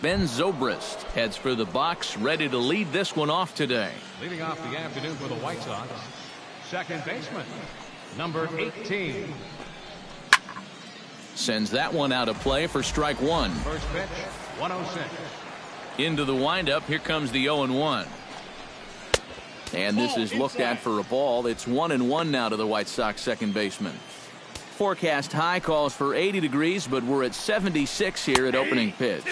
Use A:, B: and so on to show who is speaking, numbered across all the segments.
A: Ben Zobrist heads for the box, ready to lead this one off today.
B: Leading off the afternoon for the White Sox, second baseman, number 18.
A: Sends that one out of play for strike one.
B: First pitch, 106.
A: Into the windup. Here comes the 0-1. And this is looked at for a ball. It's 1-1 now to the White Sox second baseman. Forecast high calls for 80 degrees, but we're at 76 here at opening pitch.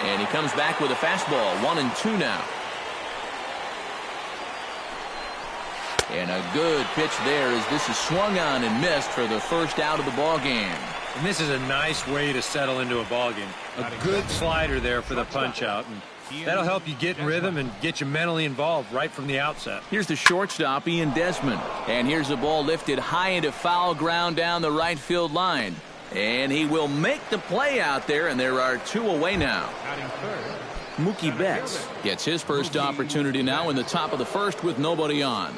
A: And he comes back with a fastball. 1-2 now. And a good pitch there as this is swung on and missed for the first out of the ball game.
C: And this is a nice way to settle into a ball game. A good slider there for the punch out. And that'll help you get in rhythm and get you mentally involved right from the outset.
A: Here's the shortstop, Ian Desmond. And here's the ball lifted high into foul ground down the right field line. And he will make the play out there, and there are two away now. Mookie Betts gets his first opportunity now in the top of the first with nobody on.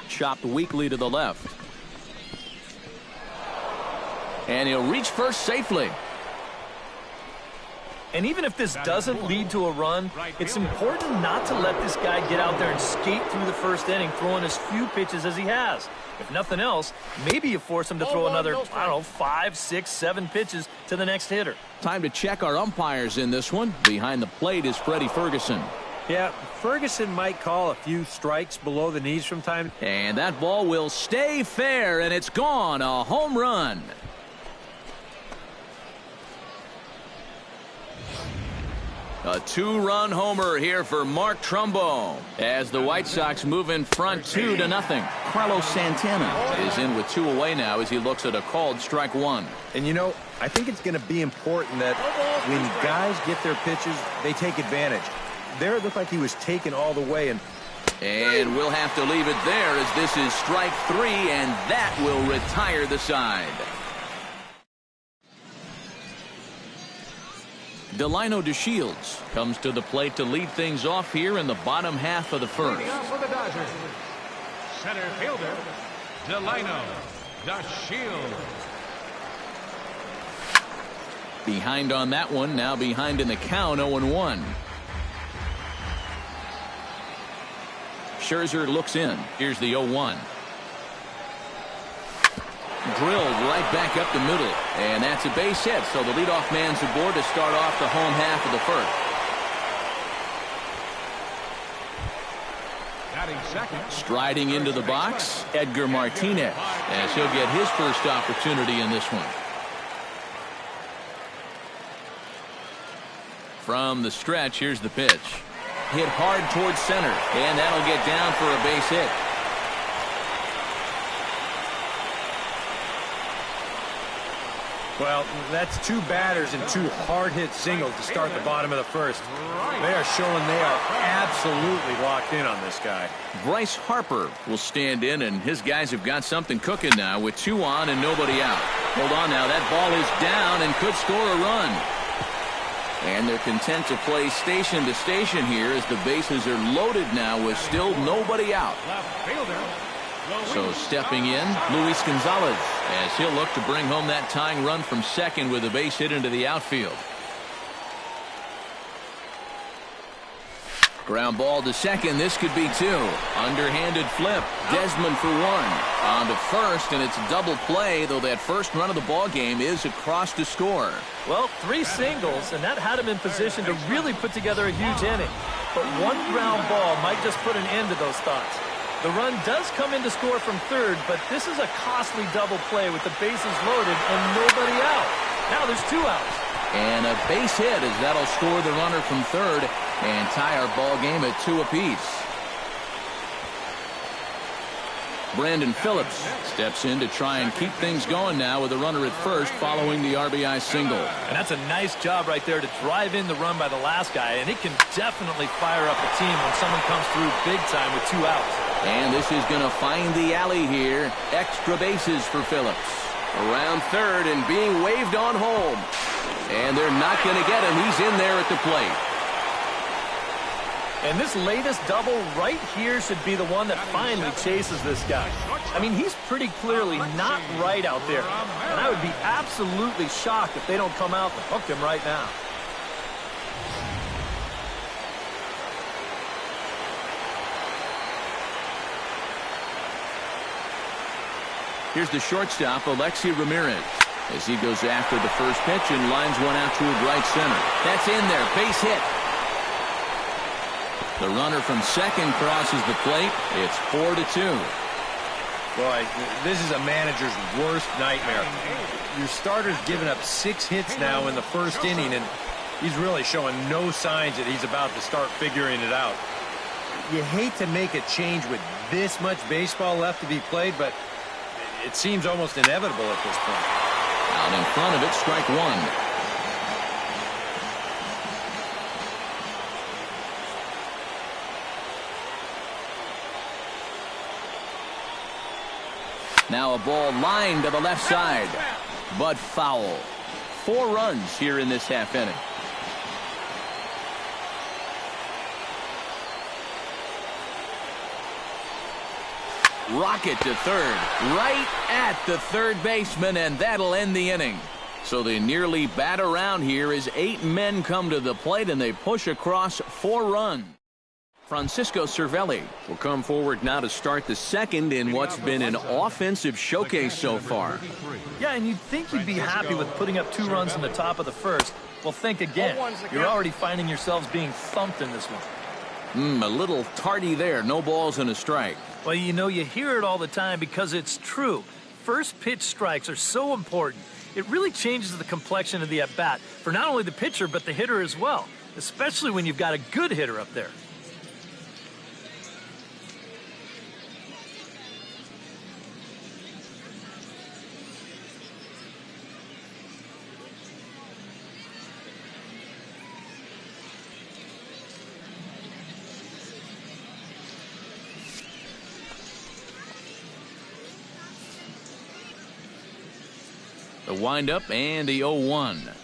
A: Chopped weakly to the left. And he'll reach first safely.
D: And even if this doesn't lead to a run, it's important not to let this guy get out there and skate through the first inning, throwing as few pitches as he has. If nothing else, maybe you force him to throw another, 5, 6, 7 pitches to the next hitter.
A: Time to check our umpires in this one. Behind the plate is Freddie Ferguson.
C: Yeah, Ferguson might call a few strikes below the knees from time.
A: And that ball will stay fair, and it's gone. A home run. A two-run homer here for Mark Trumbo as the White Sox move in front 2-0. Carlos Santana is in with two away now as he looks at a called strike one.
E: And you know, I think it's going to be important that when guys get their pitches, they take advantage. There it looked like he was taken all the way, and
A: we'll have to leave it there as this is strike three, and that will retire the side. Delino DeShields comes to the plate to lead things off here in the bottom half of the first.
B: Leading off for the Dodgers, center fielder, Delino DeShields.
A: Behind on that one, now behind in the count, 0-1. Scherzer looks in. Here's the 0-1. Drilled right back up the middle, and that's a base hit, so the leadoff man's aboard to start off the home half of the first.
B: Second.
A: Striding into the box, Edgar Martinez, as he'll get his first opportunity in this one. From the stretch, here's the pitch. Hit hard towards center, and that'll get down for a base hit.
C: Well, that's two batters and two hard-hit singles to start the bottom of the first. They are showing they are absolutely locked in on this guy.
A: Bryce Harper will stand in, and his guys have got something cooking now with two on and nobody out. Hold on now, that ball is down and could score a run. And they're content to play station to station here as the bases are loaded now with still nobody out. So stepping in, Luis Gonzalez, as he'll look to bring home that tying run from second with a base hit into the outfield. Ground ball to second. This could be two. Underhanded flip. Desmond for one. On to first, and it's a double play, though that first run of the ball game is across to score.
D: Well, 3 singles, and that had him in position to really put together a huge inning. But one ground ball might just put an end to those thoughts. The run does come in to score from third, but this is a costly double play with the bases loaded and nobody out. Now there's 2 outs.
A: And a base hit as that'll score the runner from third and tie our ball game at 2 apiece. Brandon Phillips steps in to try and keep things going now with a runner at first following the RBI single.
D: And that's a nice job right there to drive in the run by the last guy, and it can definitely fire up a team when someone comes through big time with 2 outs.
A: And this is going to find the alley here. Extra bases for Phillips. Around third and being waved on home. And they're not going to get him. He's in there at the plate.
D: And this latest double right here should be the one that finally chases this guy. I mean, he's pretty clearly not right out there. And I would be absolutely shocked if they don't come out and hook him right now.
A: Here's the shortstop, Alexi Ramirez, as he goes after the first pitch and lines one out toward right center. That's in there. Base hit. The runner from second crosses the plate. It's 4-2.
E: Boy, this is a manager's worst nightmare. Your starter's given up 6 hits now in the first inning, and he's really showing no signs that he's about to start figuring it out. You hate to make a change with this much baseball left to be played, but it seems almost inevitable at this point.
A: Out in front of it, strike one. Now a ball lined to the left side, but foul. 4 runs here in this half inning. Rocket to third, right at the third baseman, and that'll end the inning. So they nearly bat around here as 8 men come to the plate, and they push across 4 runs. Francisco Cervelli will come forward now to start the second in what's been an offensive showcase so far.
D: Yeah, and you'd think you'd be happy with putting up 2 runs in the top of the first. Well, think again. You're already finding yourselves being thumped in this one.
A: A little tardy there. No balls and a strike.
D: Well, you know, you hear it all the time because it's true. First pitch strikes are so important. It really changes the complexion of the at-bat for not only the pitcher but the hitter as well, especially when you've got a good hitter up there.
A: The windup and the 0-1.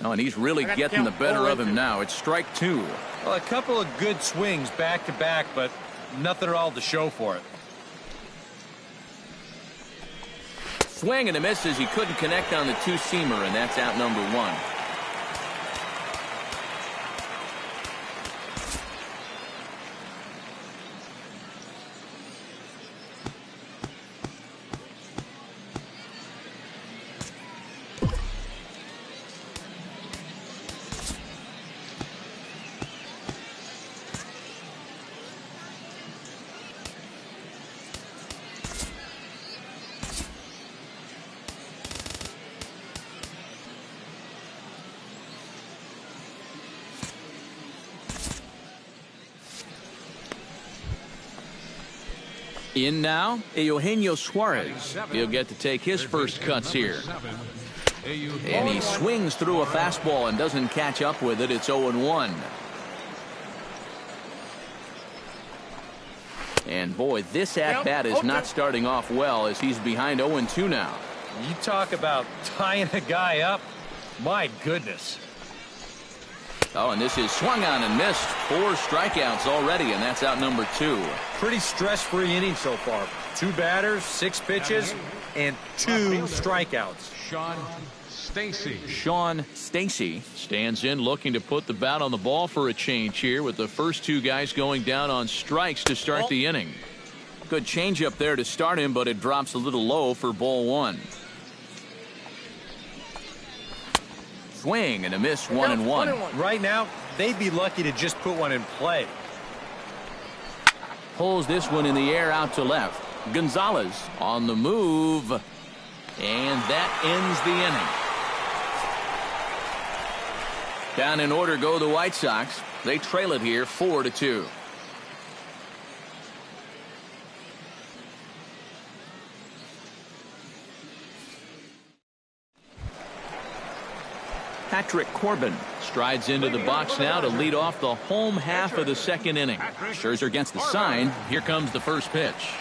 A: Oh, and he's really getting the better of him now. It's strike 2.
E: Well, a couple of good swings back-to-back, but nothing at all to show for it.
A: Swing and a miss as he couldn't connect on the 2-seamer, and that's out number 1. In now, Eugenio Suarez. He'll get to take his first cuts here. And he swings through a fastball and doesn't catch up with it. It's 0-1. And boy, this at-bat is not starting off well as he's behind 0-2 now.
E: You talk about tying a guy up. My goodness.
A: Oh, and this is swung on and missed. 4 strikeouts already, and that's out number 2.
E: Pretty stress-free inning so far. 2 batters, 6 pitches, and 2 strikeouts.
A: Sean Stacy stands in looking to put the bat on the ball for a change here with the first 2 guys going down on strikes to start the inning. Good changeup there to start him, but it drops a little low for ball 1. Swing and a miss, 1-1.
E: Right now, they'd be lucky to just put one in play.
A: Pulls this one in the air out to left. Gonzalez on the move. And that ends the inning. Down in order go the White Sox. They trail it here 4-2. Patrick Corbin strides into the box now to lead off the home half of the second inning. Scherzer gets the sign. Here comes the first pitch.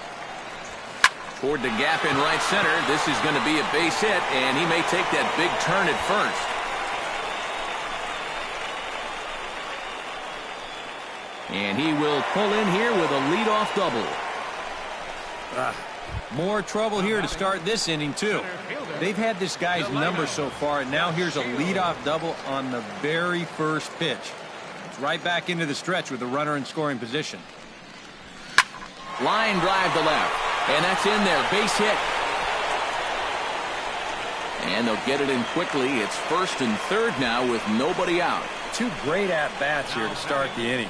A: Toward the gap in right center. This is going to be a base hit, and he may take that big turn at first. And he will pull in here with a leadoff double.
E: More trouble here to start this inning, too. They've had this guy's number so far, and now here's a leadoff double on the very first pitch. It's right back into the stretch with the runner in scoring position.
A: Line drive to left, and that's in there. Base hit. And they'll get it in quickly. It's first and third now with nobody out.
E: Two great at-bats here to start the inning.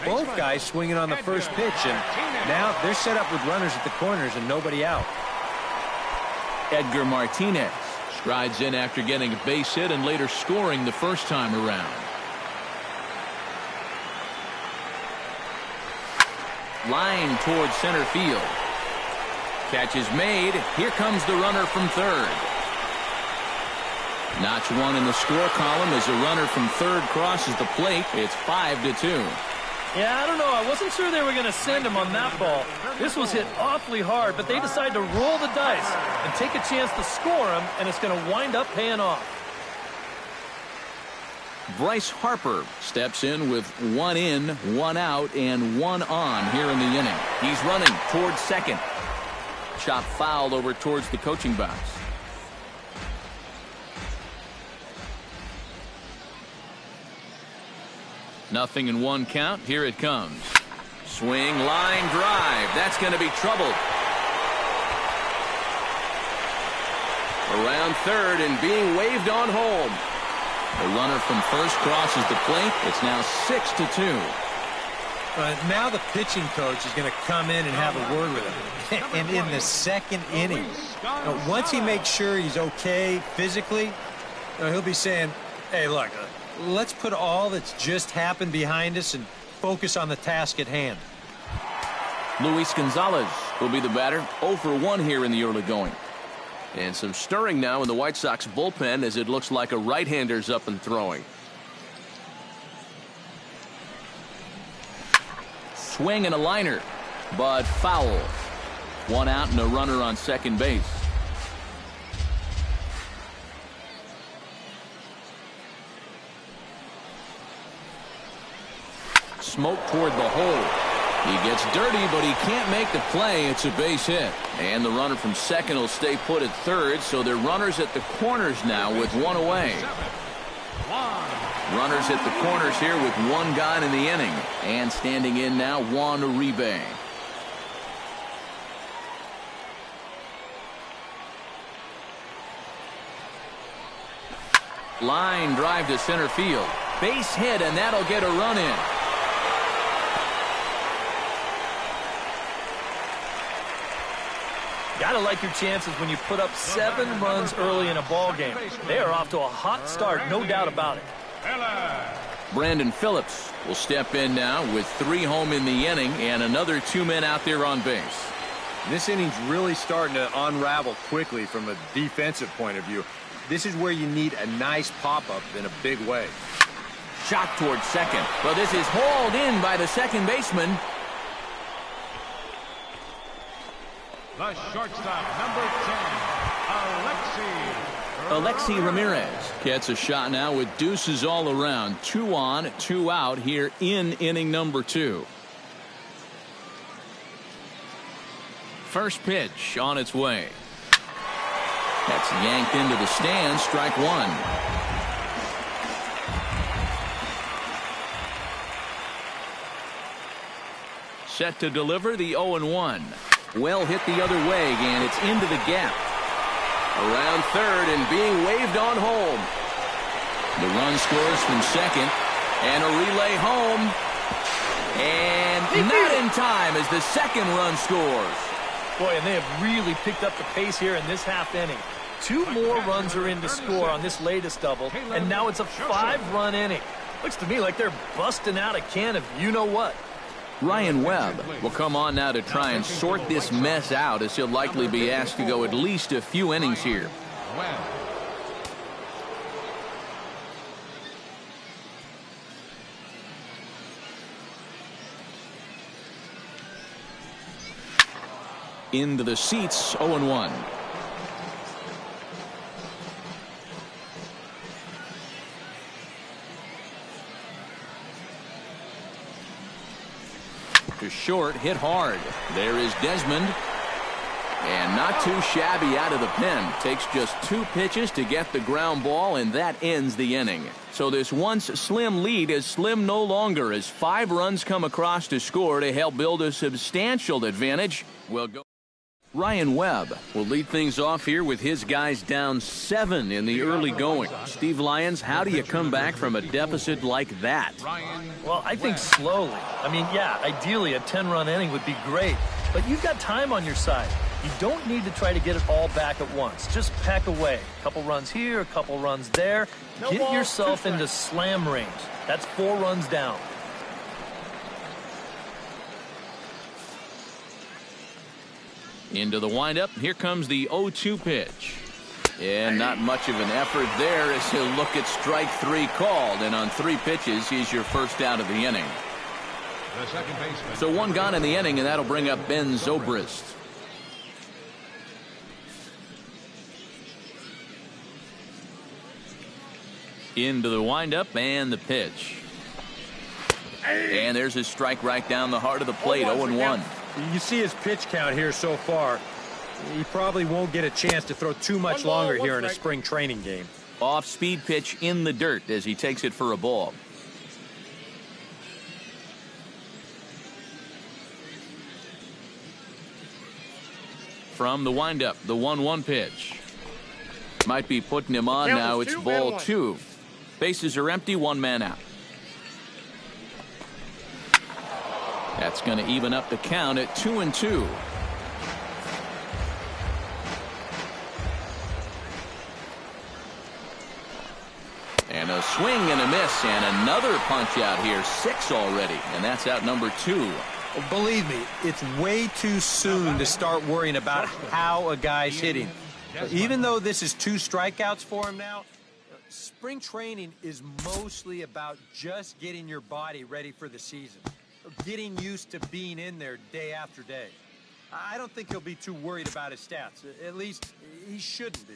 E: Both guys swinging on the first pitch, and now they're set up with runners at the corners and nobody out.
A: Edgar Martinez strides in after getting a base hit and later scoring the first time around. Line towards center field. Catch is made. Here comes the runner from third. Notch one in the score column as a runner from third crosses the plate. It's 5-2.
D: Yeah, I don't know. I wasn't sure they were going to send him on that ball. This was hit awfully hard, but they decided to roll the dice and take a chance to score him, and it's going to wind up paying off.
A: Bryce Harper steps in with 1 in, 1 out, and 1 on here in the inning. He's running towards second. Chop fouled over towards the coaching box. Nothing in 1 count. Here it comes. Swing, line drive. That's going to be trouble. Around third and being waved on home. The runner from first crosses the plate. It's now 6-2.
E: Now the pitching coach is going to come in and have a word with him. And in the second inning, once he makes sure he's okay physically, he'll be saying, hey, look, let's put all that's just happened behind us and focus on the task at hand.
A: Luis Gonzalez will be the batter. 0 for 1 here in the early going. And some stirring now in the White Sox bullpen as it looks like a right-hander's up and throwing. Swing and a liner, but foul. 1 out and a runner on second base. Smoke toward the hole. He gets dirty, but he can't make the play. It's a base hit. And the runner from second will stay put at third, so they're runners at the corners now with 1 away. Runners at the corners here with 1 gone in the inning. And standing in now, Juan Uribe. Line drive to center field. Base hit, and that'll get a run in.
D: Gotta like your chances when you put up 7 runs early in a ball game. They are off to a hot start, no doubt about it.
A: Brandon Phillips will step in now with 3 home in the inning and another 2 men out there on base.
E: This inning's really starting to unravel quickly from a defensive point of view. This is where you need a nice pop-up in a big way.
A: Shot towards second. Well, this is hauled in by the second baseman.
B: The shortstop, number 10,
A: Alexi Ramirez gets a shot now with deuces all around. 2 on, 2 out here in inning number 2. First pitch on its way. That's yanked into the stands. Strike 1. Set to deliver the 0-1. Well hit the other way, and it's into the gap. Around third and being waved on home. The run scores from second, and a relay home. And not in time as the second run scores.
D: Boy, and they have really picked up the pace here in this half inning. 2 more runs are in to score on this latest double, and now it's a 5-run inning. Looks to me like they're busting out a can of you-know-what.
A: Ryan Webb will come on now to try and sort this mess out as he'll likely be asked to go at least a few innings here. Into the seats, 0-1. to short, hit hard. There is Desmond. And not too shabby out of the pen. Takes just 2 pitches to get the ground ball, and that ends the inning. So this once slim lead is slim no longer as 5 runs come across to score to help build a substantial advantage. We'll go. Ryan Webb will lead things off here with his guys down 7 in the early going. Steve Lyons, how do you come back from a deficit like that?
D: Well, I think slowly. I mean, yeah, ideally a 10-run inning would be great, but you've got time on your side. You don't need to try to get it all back at once. Just pack away. A couple runs here, a couple runs there. Get yourself into slam range. That's 4 runs down.
A: Into the windup. Here comes the 0-2 pitch. And not much of an effort there as he'll look at strike 3 called. And on 3 pitches, he's your first out of the inning. So 1 gone in the inning, and that'll bring up Ben Zobrist. Into the windup and the pitch. And there's his strike right down the heart of the plate, 0-1.
C: You see his pitch count here so far. He probably won't get a chance to throw too much longer here in a spring training game.
A: Off-speed pitch in the dirt as he takes it for a ball. From the windup, the 1-1 pitch. Might be putting him on now. It's ball 2. Bases are empty, 1 man out. That's going to even up the count at 2-2. And a swing and a miss, and another punch out here. 6 already, and that's out number 2.
E: Well, believe me, it's way too soon to start worrying about how a guy's hitting. Even though this is 2 strikeouts for him now, spring training is mostly about just getting your body ready for the season, getting used to being in there day after day. I don't think he'll be too worried about his stats. At least he shouldn't be.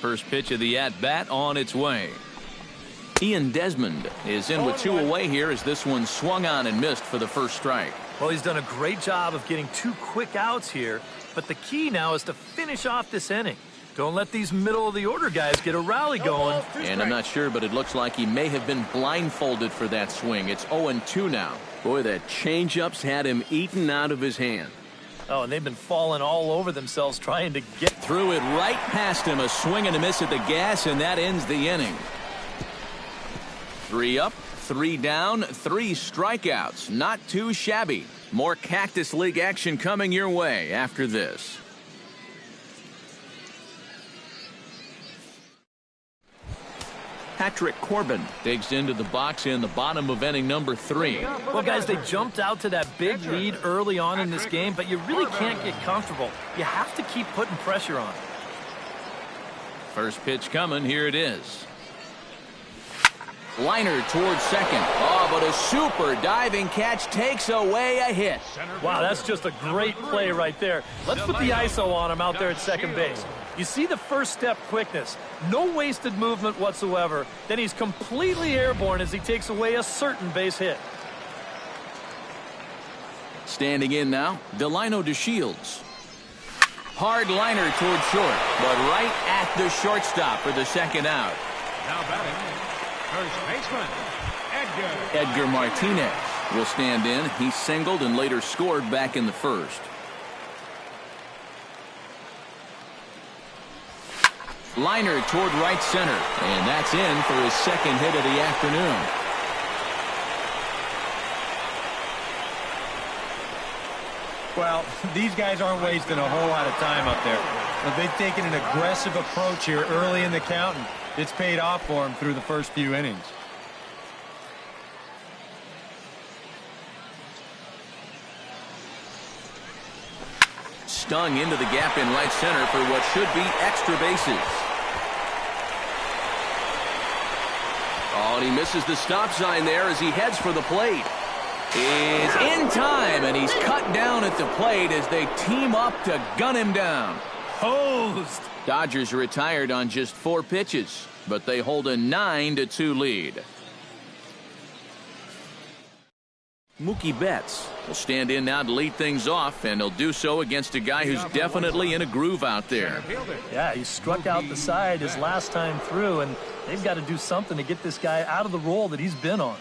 A: First pitch of the at-bat on its way. Ian Desmond is in with 2 away here as this one swung on and missed for the first strike.
D: Well, he's done a great job of getting 2 quick outs here, but the key now is to finish off this inning. Don't let these middle-of-the-order guys get a rally going.
A: And I'm not sure, but it looks like he may have been blindfolded for that swing. It's 0-2 now. Boy, that changeup's had him eaten out of his hand.
D: Oh, and they've been falling all over themselves trying to get
A: through it right past him. A swing and a miss at the gas, and that ends the inning. 3 up, 3 down, 3 strikeouts. Not too shabby. More Cactus League action coming your way after this. Patrick Corbin digs into the box in the bottom of inning number 3.
D: Well, guys, they jumped out to that big lead early on in this game, but you really can't get comfortable. You have to keep putting pressure on.
A: First pitch coming. Here it is. Liner towards second. Oh, but a super diving catch takes away a hit.
D: Wow, that's just a great play right there. Let's put the ISO on him out there at second base. You see the first step quickness. No wasted movement whatsoever. Then he's completely airborne as he takes away a certain base hit.
A: Standing in now, Delino DeShields. Hard liner toward short, but right at the shortstop for the second out.
B: Now batting, first baseman, Edgar
A: Martinez. will stand in. He singled and later scored back in the first. Liner toward right center, and that's in for his second hit of the afternoon.
E: Well, these guys aren't wasting a whole lot of time up there. But they've taken an aggressive approach here early in the count, and it's paid off for them through the first few innings.
A: Stung into the gap in right center for what should be extra bases. Oh, and he misses the stop sign there as he heads for the plate. Is in time, and he's cut down at the plate as they team up to gun him down.
D: Hosed.
A: Dodgers retired on just 4 pitches, but they hold a 9-2 lead. Mookie Betts will stand in now to lead things off, and he'll do so against a guy who's definitely in a groove out there.
D: Yeah, he struck out the side his last time through, and they've got to do something to get this guy out of the role that he's been on.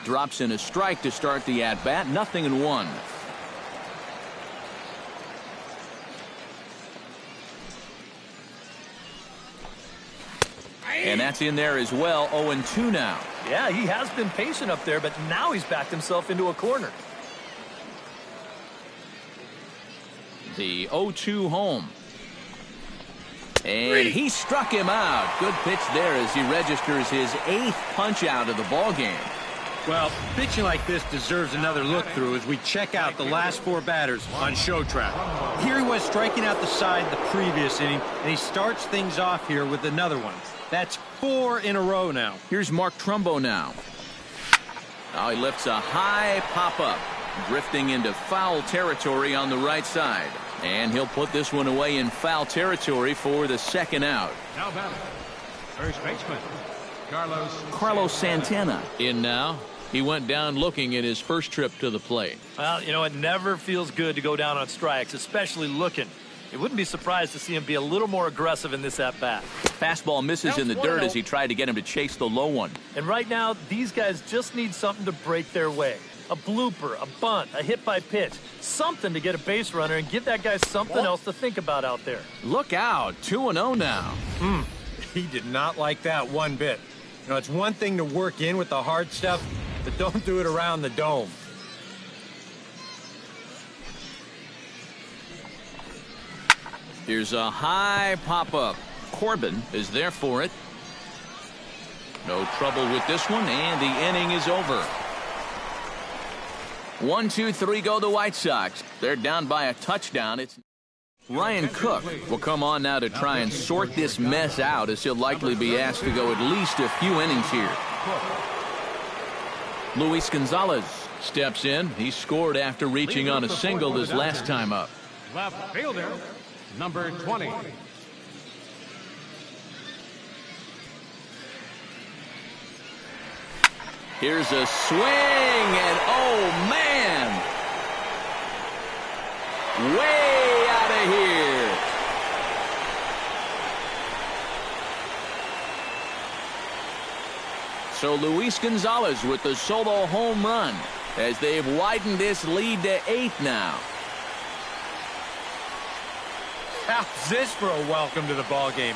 A: Drops in a strike to start the at-bat. 0-1. And that's in there as well. 0-2 now.
D: Yeah, he has been patient up there, but now he's backed himself into a corner.
A: The 0-2 home. And he struck him out. Good pitch there as he registers his 8th punch out of the ball game.
E: Well, pitching like this deserves another look through as we check out the last 4 batters on show track. Here he was striking out the side the previous inning, and he starts things off here with another one. That's 4 in a row now.
A: Here's Mark Trumbo now. Now he lifts a high pop-up, drifting into foul territory on the right side. And he'll put this one away in foul territory for the second out.
B: Now batting, first baseman,
A: Carlos Santana in now. He went down looking at his first trip to the plate.
D: Well, you know, it never feels good to go down on strikes, especially looking. It wouldn't be surprised to see him be a little more aggressive in this at-bat.
A: Fastball misses in the dirt as he tried to get him to chase the low one.
D: And right now, these guys just need something to break their way. A blooper, a bunt, a hit by pitch, something to get a base runner and give that guy something else to think about out there.
A: Look out, 2-0 now.
E: He did not like that one bit. You know, it's one thing to work in with the hard stuff, but don't do it around the dome.
A: Here's a high pop-up. Corbin is there for it. No trouble with this one, and the inning is over. 1-2-3 go the White Sox. They're down by a touchdown. It's Ryan Cook will come on now to try and sort this mess out, as he'll likely be asked to go at least a few innings here. Luis Gonzalez steps in. He scored after reaching on a single his last time up.
B: left fielder, number 20.
A: Here's a swing, and oh man, way out of here. So Luis Gonzalez with the solo home run as they've widened this lead to 8 now.
E: How's this for a welcome to the ball game?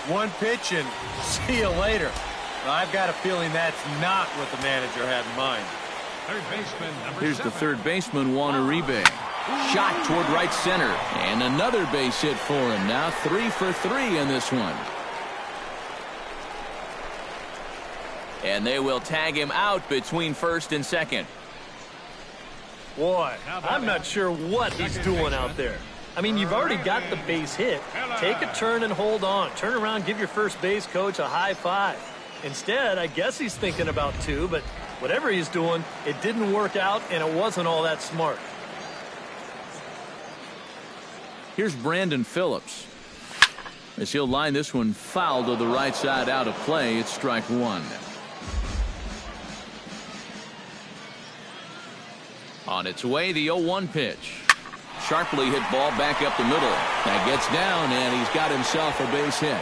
E: One pitch and see you later. Well, I've got a feeling that's not what the manager had in mind.
B: Third baseman, number
A: Here's
B: 7.
A: the third baseman, Juan Uribe. Shot toward right center. And another base hit for him. Now 3 for 3 in this one. And they will tag him out between first and second.
D: Boy, I'm not sure what he's doing out there. I mean, you've already got the base hit. Take a turn and hold on. Turn around, give your first base coach a high five. Instead, I guess he's thinking about 2, but whatever he's doing, it didn't work out, and it wasn't all that smart.
A: Here's Brandon Phillips. As he'll line this one foul to the right side out of play, it's strike 1. On its way, the 0-1 pitch. Sharply hit ball back up the middle. That gets down, and he's got himself a base hit.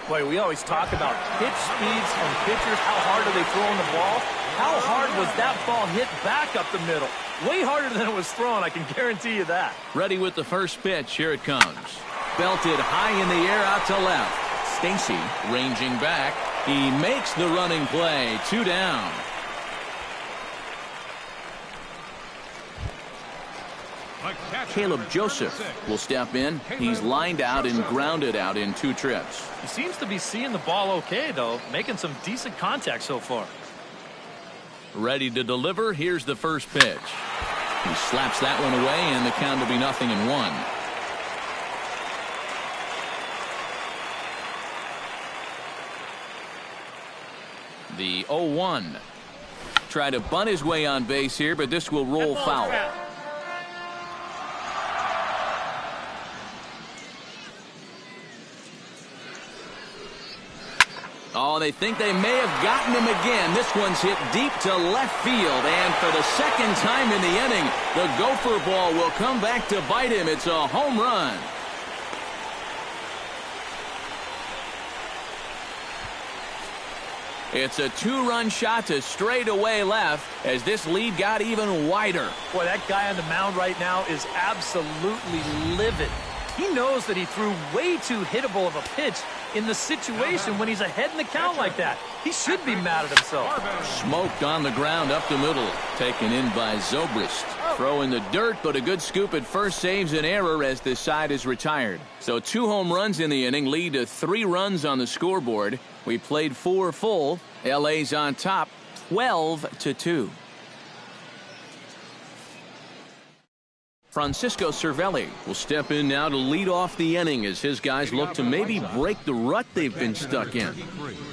D: Boy, we always talk about pitch speeds from pitchers. How hard are they throwing the ball? How hard was that ball hit back up the middle? Way harder than it was thrown, I can guarantee you that.
A: Ready with the first pitch. Here it comes. Belted high in the air out to left. Stacy ranging back. He makes the running play. 2 down. Caleb Joseph will step in. He's lined out and grounded out in 2 trips.
D: He seems to be seeing the ball okay, though, making some decent contact so far.
A: Ready to deliver. Here's the first pitch. He slaps that one away, and the count will be 0-1. The 0-1. Try to bunt his way on base here, but this will roll foul. Oh, they think they may have gotten him again. This one's hit deep to left field, and for the second time in the inning, the gopher ball will come back to bite him. It's a home run. It's a 2-run shot to straightaway left as this lead got even wider.
D: Boy, that guy on the mound right now is absolutely livid. He knows that he threw way too hittable of a pitch in the situation when he's ahead in the count like that. He should be mad at himself.
A: Smoked on the ground up the middle. Taken in by Zobrist. Throw in the dirt, but a good scoop at first saves an error as this side is retired. So 2 home runs in the inning lead to 3 runs on the scoreboard. We played 4 full. LA's on top 12-2. Francisco Cervelli will step in now to lead off the inning as his guys look to maybe break the rut they've been stuck in.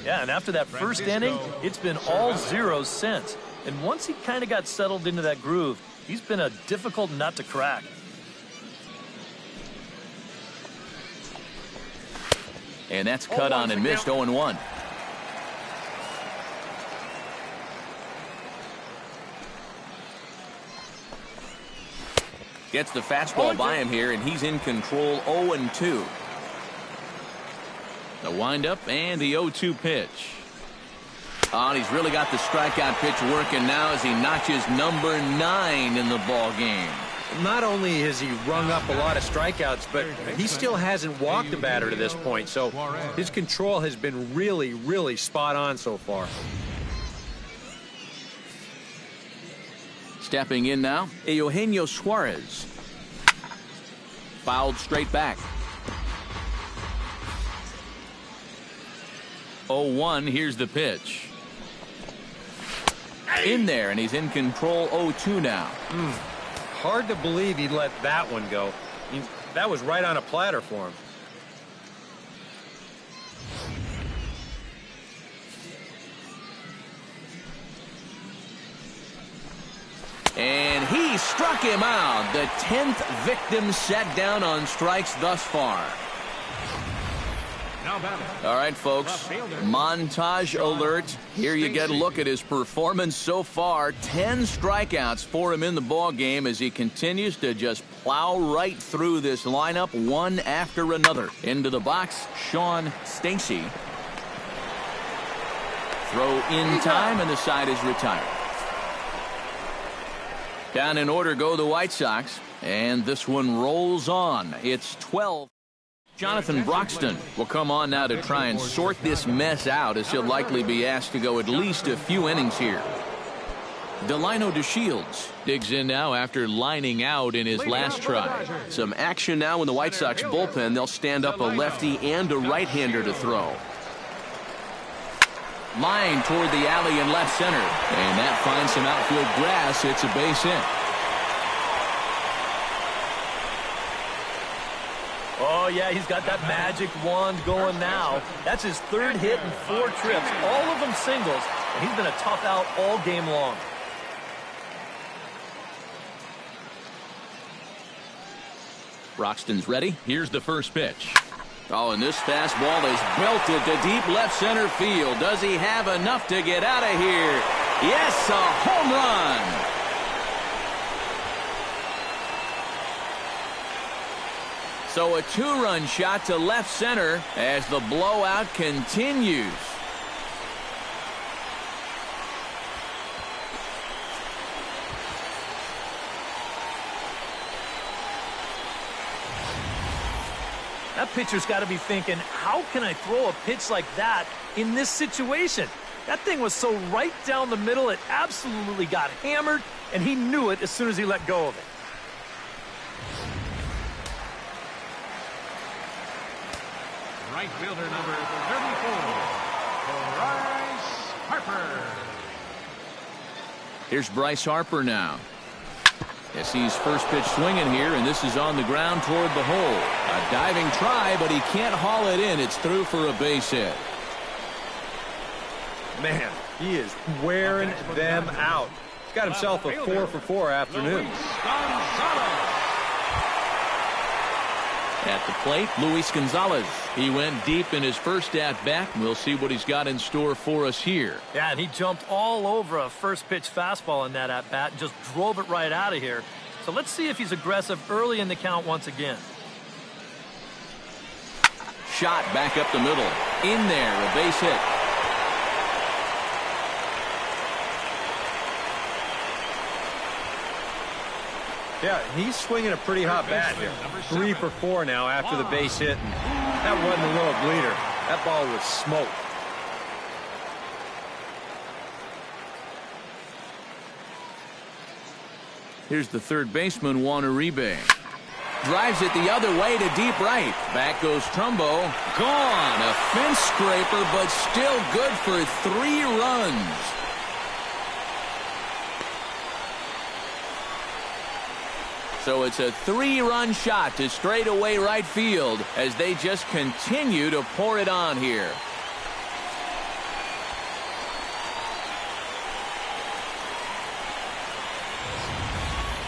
D: Yeah, and after that first inning, it's been all zeros since. And once he kind of got settled into that groove, he's been a difficult nut to crack.
A: And that's cut on and missed. 0-1. Gets the fastball by him here, and he's in control. 0-2. The windup and the 0-2 pitch. Oh, and he's really got the strikeout pitch working now as he notches number 9 in the ball game.
E: Not only has he rung up a lot of strikeouts, but he still hasn't walked a batter to this point. So his control has been really, really spot on so far.
A: Stepping in now, Eugenio Suarez. Fouled straight back. 0-1, here's the pitch. In there, and he's in control. 0-2 now.
E: Hard to believe he let that one go. That was right on a platter for him.
A: And he struck him out. The 10th victim set down on strikes thus far. All right, folks, montage alert. Here you get a look at his performance so far. 10 strikeouts for him in the ball game as he continues to just plow right through this lineup one after another. Into the box, Sean Stacy. Throw in time, and the side is retired. Down in order go the White Sox, and this one rolls on. It's 12. Jonathan Broxton will come on now to try and sort this mess out, as he'll likely be asked to go at least a few innings here. Delino DeShields digs in now after lining out in his last try. Some action now in the White Sox bullpen. They'll stand up a lefty and a right-hander to throw. Line toward the alley in left center, and that finds some outfield grass. It's a base hit.
D: Oh, yeah, he's got that magic wand going now. That's his 3rd hit in 4 trips, all of them singles, and he's been a tough out all game long.
A: Broxton's ready. Here's the first pitch. Oh, and this fastball is belted to deep left center field. Does he have enough to get out of here? Yes, a home run. So a two-run shot to left center as the blowout continues.
D: That pitcher's got to be thinking, how can I throw a pitch like that in this situation? That thing was so right down the middle, it absolutely got hammered, and he knew it as soon as he let go of it.
B: Right fielder number 34, Bryce Harper.
A: Here's Bryce Harper now. Yes, he's first pitch swinging here, and this is on the ground toward the hole. A diving try, but he can't haul it in. It's through for a base hit.
E: Man, he is wearing them out. He's got himself a 4-for-4 afternoon.
A: At the plate, Luis Gonzalez. He went deep in his first at-bat. We'll see what he's got in store for us here.
D: Yeah, and he jumped all over a first-pitch fastball in that at-bat and just drove it right out of here. So let's see if he's aggressive early in the count once again.
A: Shot back up the middle. In there, a base hit.
E: Yeah, he's swinging a pretty hot bat here. 3-for-4 now after the base hit. And that wasn't a little bleeder. That ball was smoked.
A: Here's the third baseman, Juan Uribe. Drives it the other way to deep right. Back goes Trumbo. Gone. A fence scraper, but still good for 3 runs. So it's a 3-run shot to straightaway right field as they just continue to pour it on here.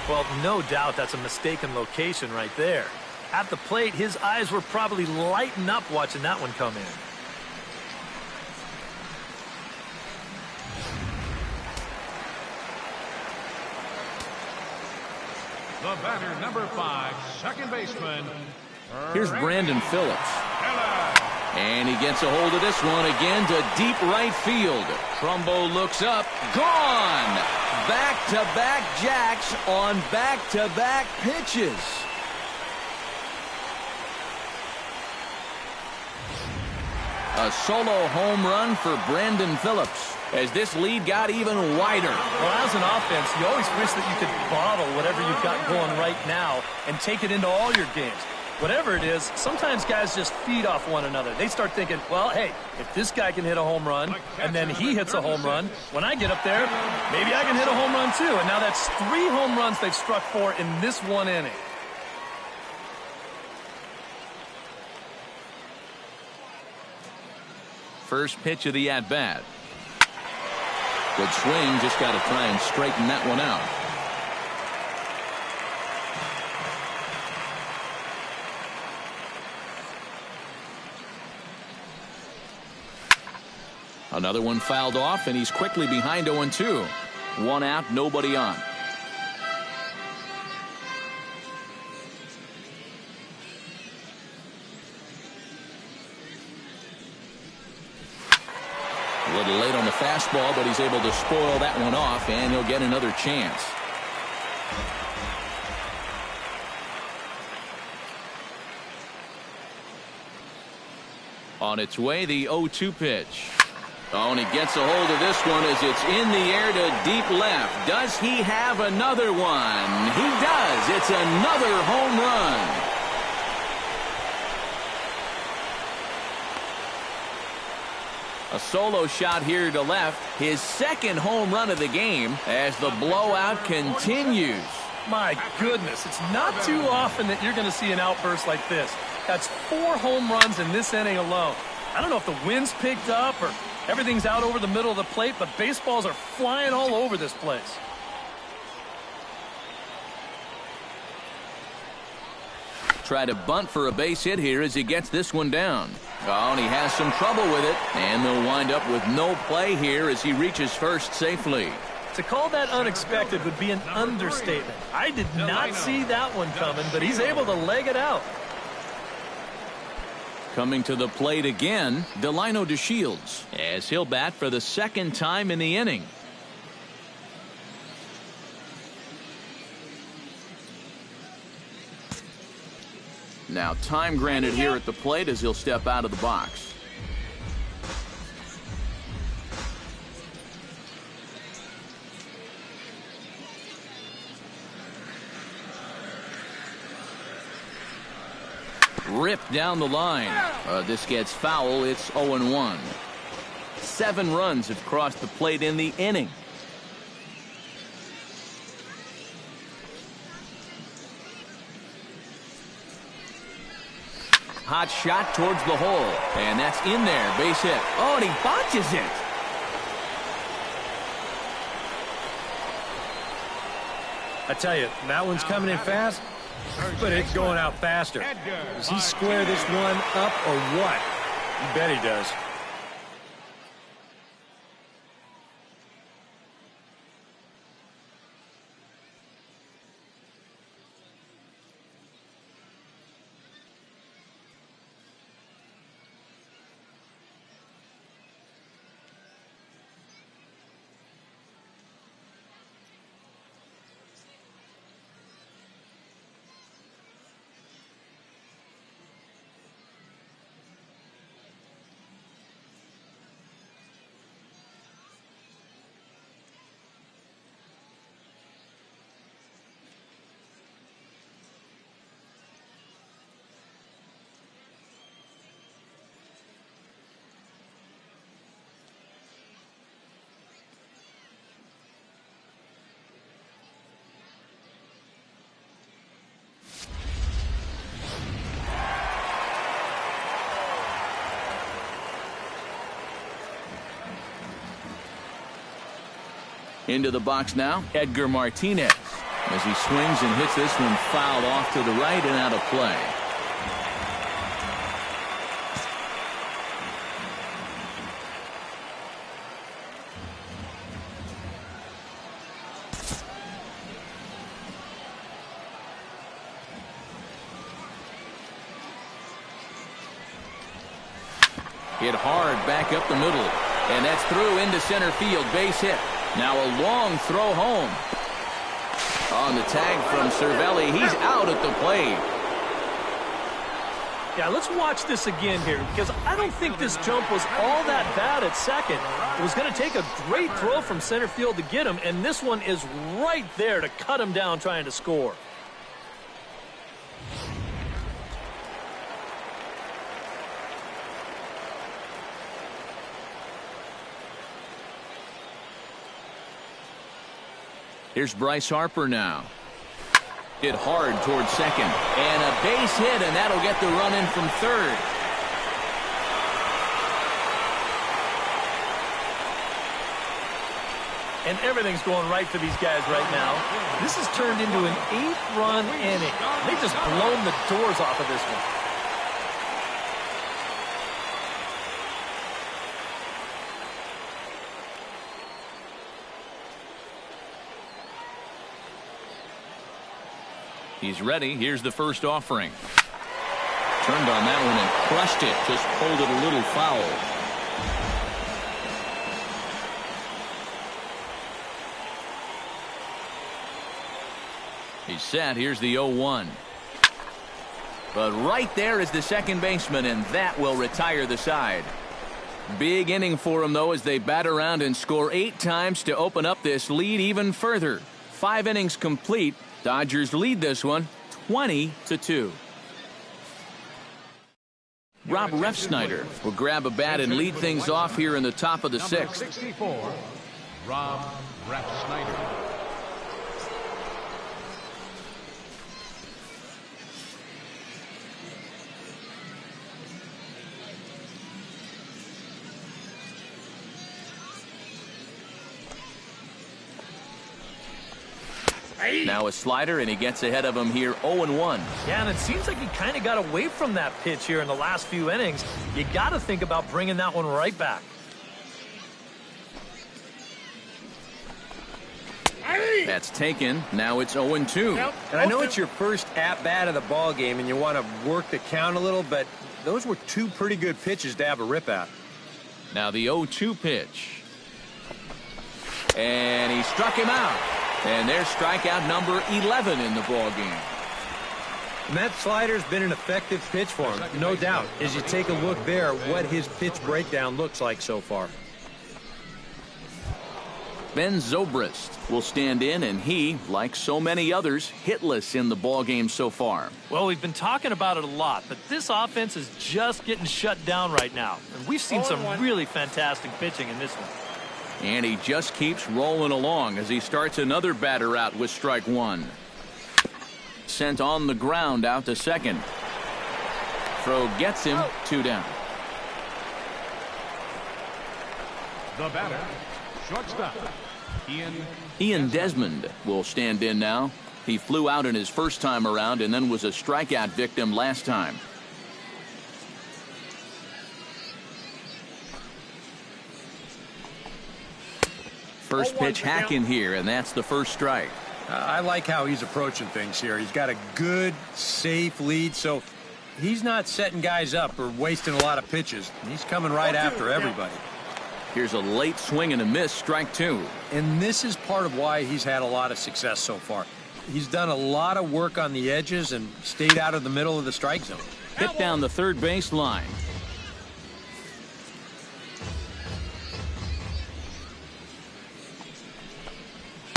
D: Well, no doubt that's a mistaken location right there. At the plate, his eyes were probably lighting up watching that one come in.
B: The batter, number 5, second baseman.
A: Here's Brandon Phillips. And he gets a hold of this one again to deep right field. Trumbo looks up. Gone! Back-to-back jacks on back-to-back pitches. A solo home run for Brandon Phillips as this lead got even wider.
D: Well, as an offense, you always wish that you could bottle whatever you've got going right now and take it into all your games. Whatever it is, sometimes guys just feed off one another. They start thinking, well, hey, if this guy can hit a home run and then he hits a home run, when I get up there, maybe I can hit a home run too. And now that's 3 home runs they've struck for in this one inning.
A: First pitch of the at-bat. Good swing, just got to try and straighten that one out. Another one fouled off, and he's quickly behind 0-2. 1 out, nobody on. A little late on the fastball, but he's able to spoil that one off, and he'll get another chance. On its way, the 0-2 pitch. Oh, and he gets a hold of this one as it's in the air to deep left. Does he have another one? He does. It's another home run. A solo shot here to left. His second home run of the game as the blowout continues.
D: My goodness, it's not too often that you're going to see an outburst like this. That's 4 home runs in this inning alone. I don't know if the wind's picked up or everything's out over the middle of the plate, but baseballs are flying all over this place.
A: Try to bunt for a base hit here as he gets this one down. Oh, and he has some trouble with it, and they'll wind up with no play here as he reaches first safely.
D: To call that unexpected would be an understatement. I did not see that one coming, but he's able to leg it out.
A: Coming to the plate again, Delino DeShields, as he'll bat for the second time in the inning. Now time granted here at the plate as he'll step out of the box. Ripped down the line. This gets foul. It's 0-1. 7 runs have crossed the plate in the inning. Hot shot towards the hole. And that's in there. Base hit. Oh, and he botches it.
C: I tell you, that one's coming in fast, but it's going out faster. Does he square this one up or what? You bet he does.
A: Into the box now, Edgar Martinez, as he swings and hits this one fouled off to the right and out of play. Hit hard back up the middle, and that's through into center field. Base hit. Now a long throw home. On the tag from Cervelli, he's out at the plate.
D: Yeah, let's watch this again here, because I don't think this jump was all that bad at second. It was going to take a great throw from center field to get him, and this one is right there to cut him down trying to score.
A: Here's Bryce Harper now. Hit hard towards second. And a base hit, and that'll get the run in from third.
D: And everything's going right for these guys right now. This has turned into an 8-run inning. They've just blown the doors off of this one.
A: He's ready. Here's the first offering. Turned on that one and crushed it. Just pulled it a little foul. He's set. Here's the 0-1. But right there is the second baseman, and that will retire the side. Big inning for him, though, as they bat around and score 8 times to open up this lead even further. 5 innings complete. Dodgers lead this one 20-2. Rob Refsnyder will grab a bat and lead things off here in the top of the 6th.
B: 64, Rob Refsnyder.
A: Now a slider, and he gets ahead of him here 0-1.
D: Yeah, and it seems like he kind of got away from that pitch here in the last few innings. You got to think about bringing that one right back.
A: That's taken. Now it's 0-2.
C: And I know it's your first at-bat of the ball game, and you want to work the count a little, but
E: those were two pretty good pitches to have a rip at.
A: Now the 0-2 pitch. And he struck him out. And there's strikeout number 11 in the ball game.
E: And that slider's been an effective pitch for him, no doubt. As you take a look there, what his pitch breakdown looks like so far.
A: Ben Zobrist will stand in, and he, like so many others, hitless in the ball game so far.
D: Well, we've been talking about it a lot, but this offense is just getting shut down right now. And we've seen some really fantastic pitching in this one.
A: And he just keeps rolling along as he starts another batter out with strike one. Sent on the ground out to second. Throw gets him, 2 down.
B: The batter, shortstop,
A: Ian Desmond will stand in now. He flew out in his first time around and then was a strikeout victim last time. First pitch hack in here, and that's the first strike.
E: I like how he's approaching things here. He's got a good, safe lead, so he's not setting guys up or wasting a lot of pitches. He's coming right after everybody.
A: Here's a late swing and a miss, strike 2.
E: And this is part of why he's had a lot of success so far. He's done a lot of work on the edges and stayed out of the middle of the strike zone.
A: Hit down the third base line.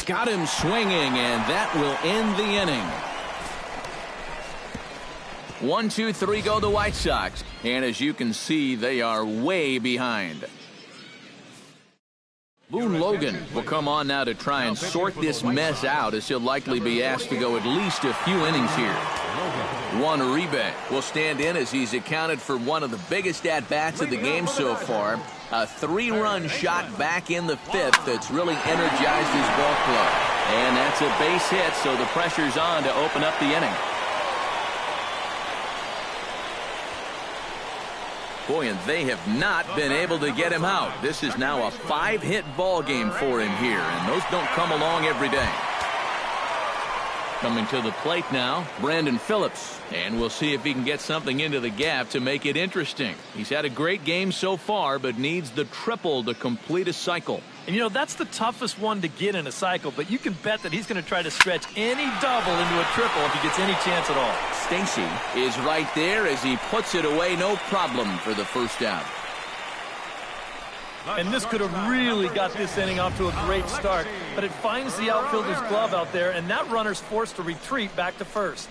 A: Got him swinging, and that will end the inning. 1, 2, 3 go the White Sox. And as you can see, they are way behind. Boone Logan will come on now to try and sort this mess out, as he'll likely be asked to go at least a few innings here. Juan Uribe will stand in as he's accounted for one of the biggest at-bats of the game so far. A 3-run shot back in the 5th that's really energized his ball club. And that's a base hit, so the pressure's on to open up the inning. Boy, and they have not been able to get him out. This is now a 5-hit ball game for him here, and those don't come along every day. Coming to the plate now, Brandon Phillips. And we'll see if he can get something into the gap to make it interesting. He's had a great game so far, but needs the triple to complete a cycle.
D: And, you know, that's the toughest one to get in a cycle, but you can bet that he's going to try to stretch any double into a triple if he gets any chance at all.
A: Stacy is right there as he puts it away, no problem for the first out.
D: And this could have really got this inning off to a great start, but it finds the outfielder's glove out there, and that runner's forced to retreat back to first.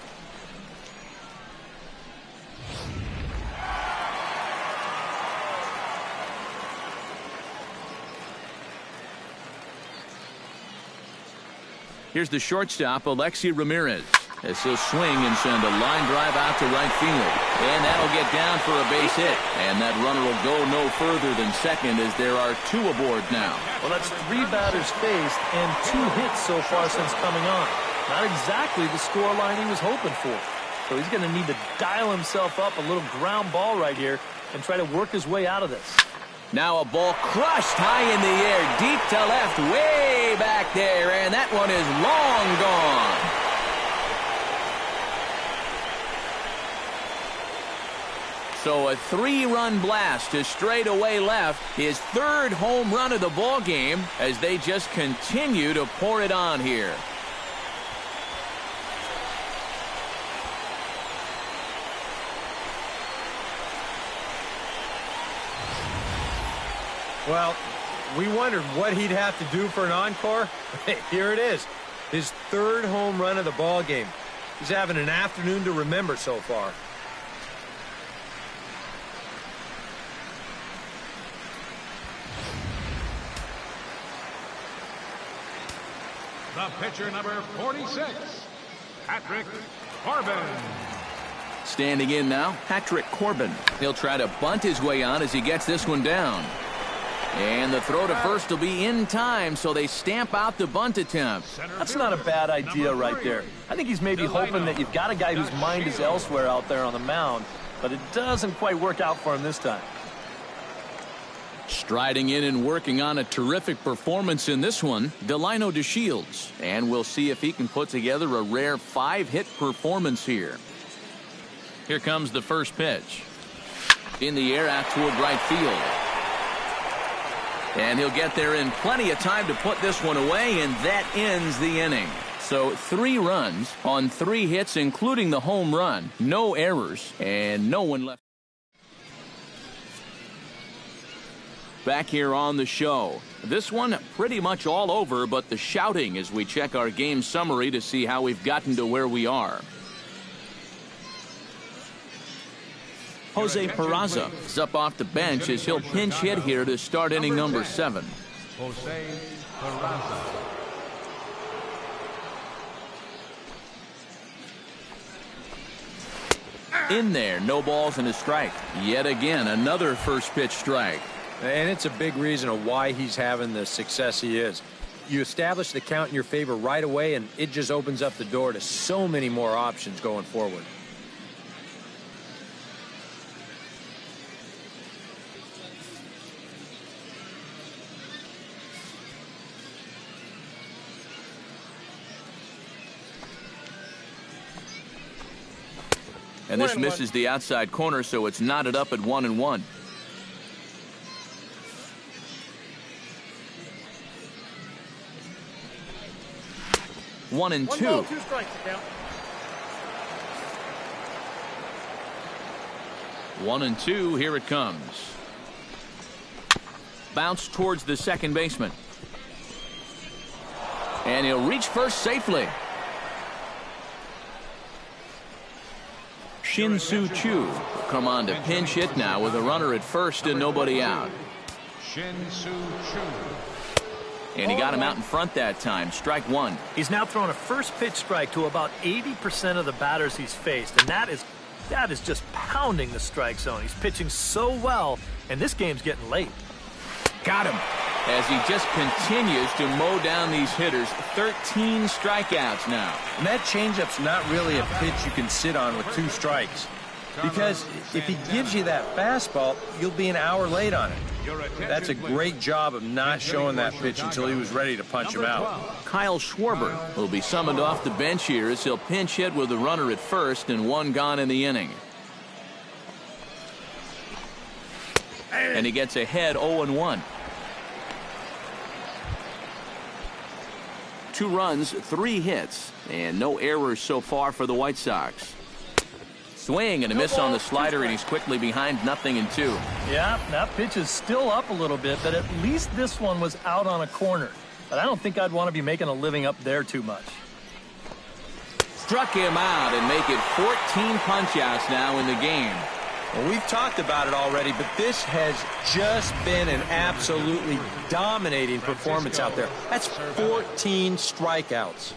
A: Here's the shortstop, Alexi Ramirez, as he'll swing and send a line drive out to right field. And that'll get down for a base hit. And that runner will go no further than second as there are 2 aboard now.
D: Well, that's 3 batters faced and 2 hits so far since coming on. Not exactly the score line he was hoping for. So he's going to need to dial himself up a little ground ball right here and try to work his way out of this.
A: Now a ball crushed high in the air, deep to left, way back there, and that one is long gone. So a 3-run blast to straightaway left, his 3rd home run of the ball game as they just continue to pour it on here.
E: Well, we wondered what he'd have to do for an encore. Here it is. His 3rd home run of the ball game. He's having an afternoon to remember so far.
B: The pitcher, number 46, Patrick Corbin.
A: Standing in now, Patrick Corbin. He'll try to bunt his way on as he gets this one down. And the throw to first will be in time, so they stamp out the bunt attempt.
D: That's not a bad idea right there. I think he's maybe hoping that you've got a guy whose mind is elsewhere out there on the mound, but it doesn't quite work out for him this time.
A: Striding in and working on a terrific performance in this one, Delino DeShields. And we'll see if he can put together a rare 5-hit performance here. Here comes the first pitch. In the air out toward right field. And he'll get there in plenty of time to put this one away, and that ends the inning. So 3 runs on 3 hits, including the home run. No errors, and no one left. Back here on the show. This one pretty much all over, but the shouting as we check our game summary to see how we've gotten to where we are. Jose Peraza is up off the bench as he'll pinch hit here to start inning number 7.
B: Jose Peraza.
A: In there, no balls and a strike. Yet again, another first pitch strike.
E: And it's a big reason of why he's having the success he is. You establish the count in your favor right away, and it just opens up the door to so many more options going forward.
A: And this misses the outside corner, so it's knotted up at 1-1. One and two.
D: 1 ball, 2 strikes account.
A: 1-2. Here it comes. Bounce towards the second baseman. And he'll reach first safely. Shin-Soo Choo will come on to pinch hit now with a runner at first and nobody out.
B: Shin-Soo Choo.
A: And he got him out in front that time. Strike 1.
D: He's now thrown a first pitch strike to about 80% of the batters he's faced, and that is just pounding the strike zone. He's pitching so well, and this game's getting late.
A: Got him. As he just continues to mow down these hitters. 13 strikeouts now.
E: And that changeup's not really a pitch you can sit on with 2 strikes. Because if he gives you that fastball, you'll be an hour late on it. That's a great job of not showing that pitch until he was ready to punch him out.
A: Kyle Schwarber will be summoned off the bench here as he'll pinch hit with a runner at first and 1 gone in the inning. And he gets ahead 0-1. 2 runs, 3 hits, and no errors so far for the White Sox. Swing and a miss on the slider, and he's quickly behind 0-2.
D: Yeah, that pitch is still up a little bit, but at least this one was out on a corner. But I don't think I'd want to be making a living up there too much.
A: Struck him out and make it 14 punch-outs now in the game.
E: Well, we've talked about it already, but this has just been an absolutely dominating performance out there. That's 14 strikeouts.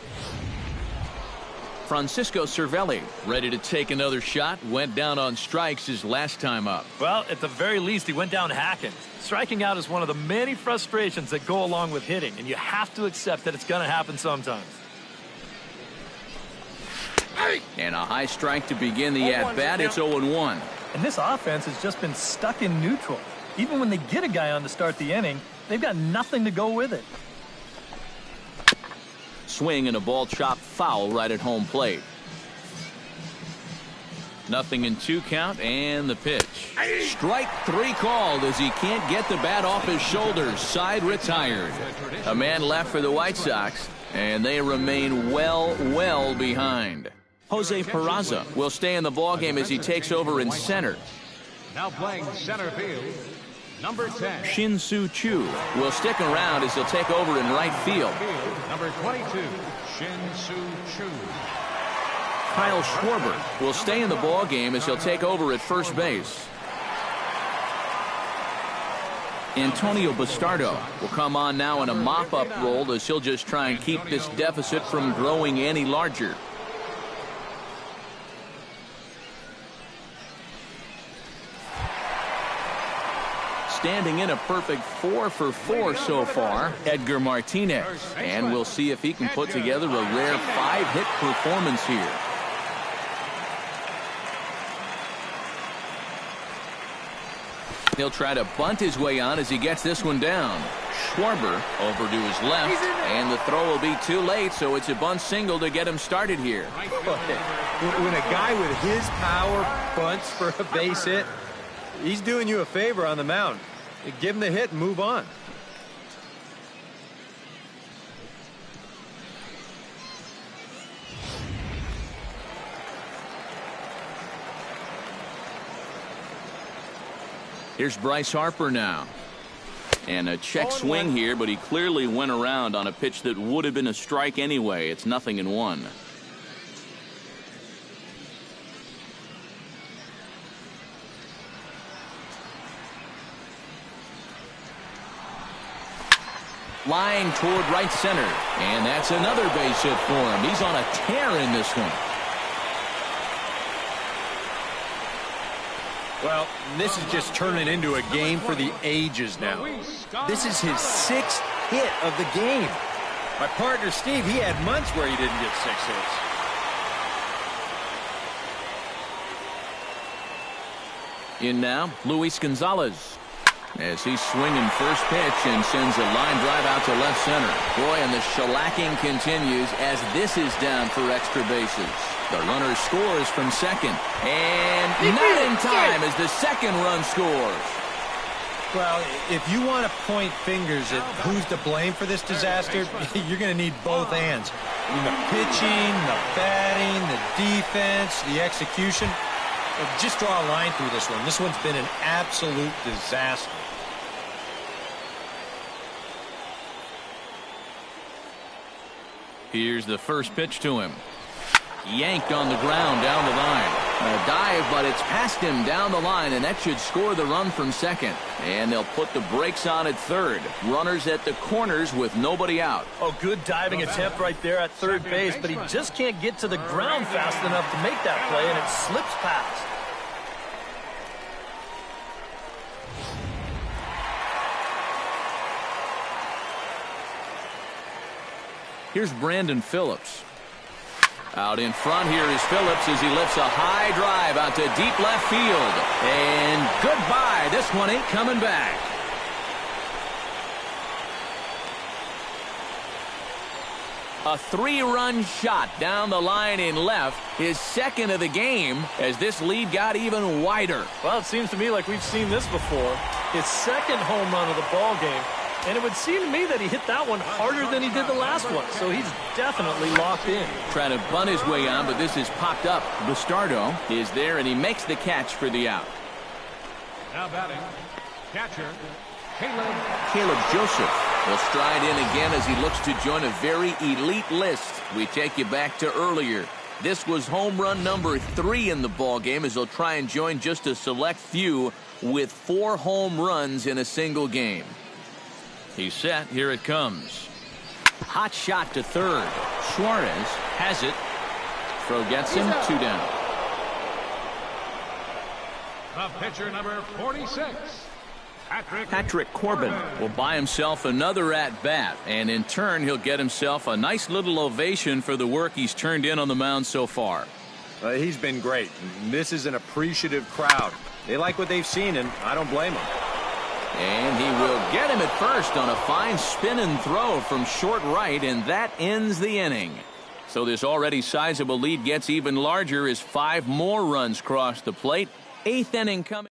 A: Francisco Cervelli ready to take another shot. Went down on strikes his last time up.
D: Well, at the very least, he went down hacking. Striking out is one of the many frustrations that go along with hitting, and you have to accept that it's going to happen sometimes.
A: And a high strike to begin the at-bat. It's 0-1.
D: And this offense has just been stuck in neutral. Even when they get a guy on to start the inning, they've got nothing to go with it.
A: Swing and a ball chopped foul right at home plate. 0-2 count and the pitch. Strike 3 called as he can't get the bat off his shoulders. Side retired. A man left for the White Sox, and they remain well behind. Jose Peraza will stay in the ballgame as he takes over in center.
B: Now playing center field, number 10.
A: Shin-Soo Choo will stick around as he'll take over in right field.
B: Number 22, Shin-Soo Choo.
A: Kyle Schwarber will stay in the ballgame as he'll take over at first base. Antonio Bastardo will come on now in a mop-up role as he'll just try and keep this deficit from growing any larger. Standing in a perfect 4 for 4 so far, Edgar Martinez. And we'll see if he can put together a rare 5-hit performance here. He'll try to bunt his way on as he gets this one down. Schwarber over to his left, and the throw will be too late, so it's a bunt single to get him started here.
E: When a guy with his power bunts for a base hit, He's doing you a favor on the mound. Give him the hit and move on.
A: Here's Bryce Harper now. And a check swing here, but he clearly went around on a pitch that would have been a strike anyway. It's 0-1. Line toward right center. And that's another base hit for him. He's on a tear in this one.
E: Well, this is just turning into a game for the ages now. This is his 6th hit of the game. My partner, Steve, he had months where he didn't get 6 hits.
A: In now, Luis Gonzalez. As he's swinging first pitch and sends a line drive out to left center. Boy, and the shellacking continues as this is down for extra bases. The runner scores from second. And not in time as the second run scores.
E: Well, if you want to point fingers at who's to blame for this disaster, you're going to need both hands. The pitching, the batting, the defense, the execution. Just draw a line through this one. This one's been an absolute disaster.
A: Here's the first pitch to him. Yanked on the ground down the line. A dive, but it's past him down the line, and that should score the run from second. And they'll put the brakes on at third. Runners at the corners with nobody out.
D: Oh, good diving attempt right there at third base, but he just can't get to the ground fast enough to make that play, and it slips past.
A: Here's Brandon Phillips. Out in front here is Phillips as he lifts a high drive out to deep left field. And goodbye. This one ain't coming back. A 3-run shot down the line in left, his second of the game, as this lead got even wider.
D: Well, it seems to me like we've seen this before. His second home run of the ball game. And it would seem to me that he hit that one harder than he did the last one. So he's definitely locked in.
A: Trying to bunt his way on, but this is popped up. Bastardo is there, and he makes the catch for the out.
B: Now batting, catcher,
A: Caleb Joseph will stride in again as he looks to join a very elite list. We take you back to earlier. This was home run number 3 in the ball game as he'll try and join just a select few with 4 home runs in a single game. He's set. Here it comes. Hot shot to third. Suarez has it. Throw gets him. 2 down.
B: the pitcher number 46.
A: Patrick Corbin will buy himself another at-bat, and in turn he'll get himself a nice little ovation for the work he's turned in on the mound so far.
E: He's been great. This is an appreciative crowd. They like what they've seen, and I don't blame them.
A: And he will get him at first on a fine spin and throw from short right, and that ends the inning. So this already sizable lead gets even larger as 5 more runs cross the plate. 8th inning coming.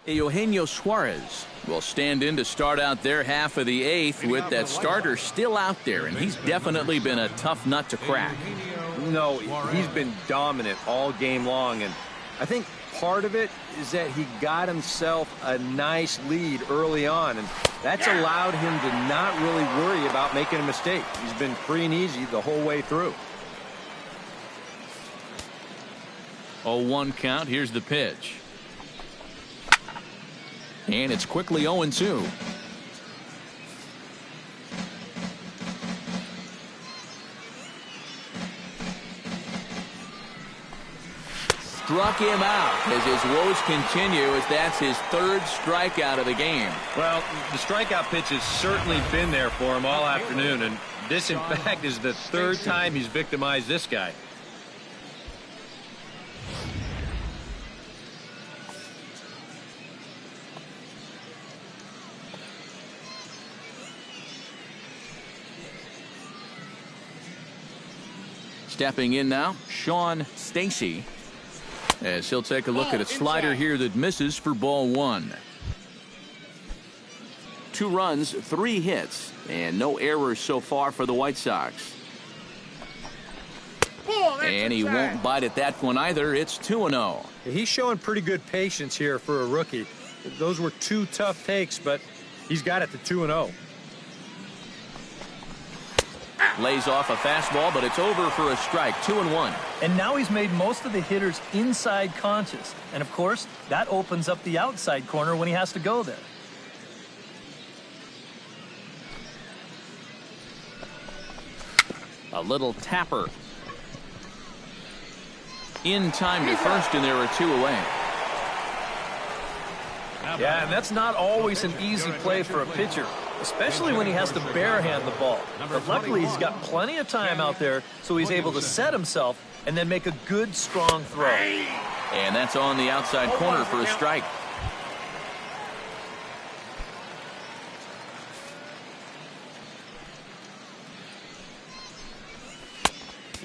A: Eugenio Suarez will stand in to start out their half of the 8th with that starter still out there, and he's definitely been a tough nut to crack.
E: No, he's been dominant all game long, and I think part of it is that he got himself a nice lead early on, and that's allowed him to not really worry about making a mistake. He's been free and easy the whole way through.
A: 0-1 count. Here's the pitch. And it's quickly 0-2. Struck him out as his woes continue, as that's his 3rd strikeout of the game.
E: Well, the strikeout pitch has certainly been there for him all afternoon, and this, in fact, is the 3rd time he's victimized this guy.
A: Stepping in now, Sean Stacy. as he'll take a look at a slider here that misses for ball 1. 2 runs, 3 hits, and no errors so far for the White Sox. And he won't bite at that one either. It's 2-0.
C: He's showing pretty good patience here for a rookie. Those were 2 tough takes, but he's got it to 2-0.
A: Lays off a fastball, but it's over for a strike. 2-1.
D: And now he's made most of the hitters inside conscious. And, of course, that opens up the outside corner when he has to go there.
A: A little tapper. In time to first, and there are 2 away.
D: Yeah, and that's not always an easy play for a pitcher, especially when he has to barehand the ball. But luckily, he's got plenty of time out there, so he's able to set himself and then make a good, strong throw.
A: And that's on the outside corner for a strike.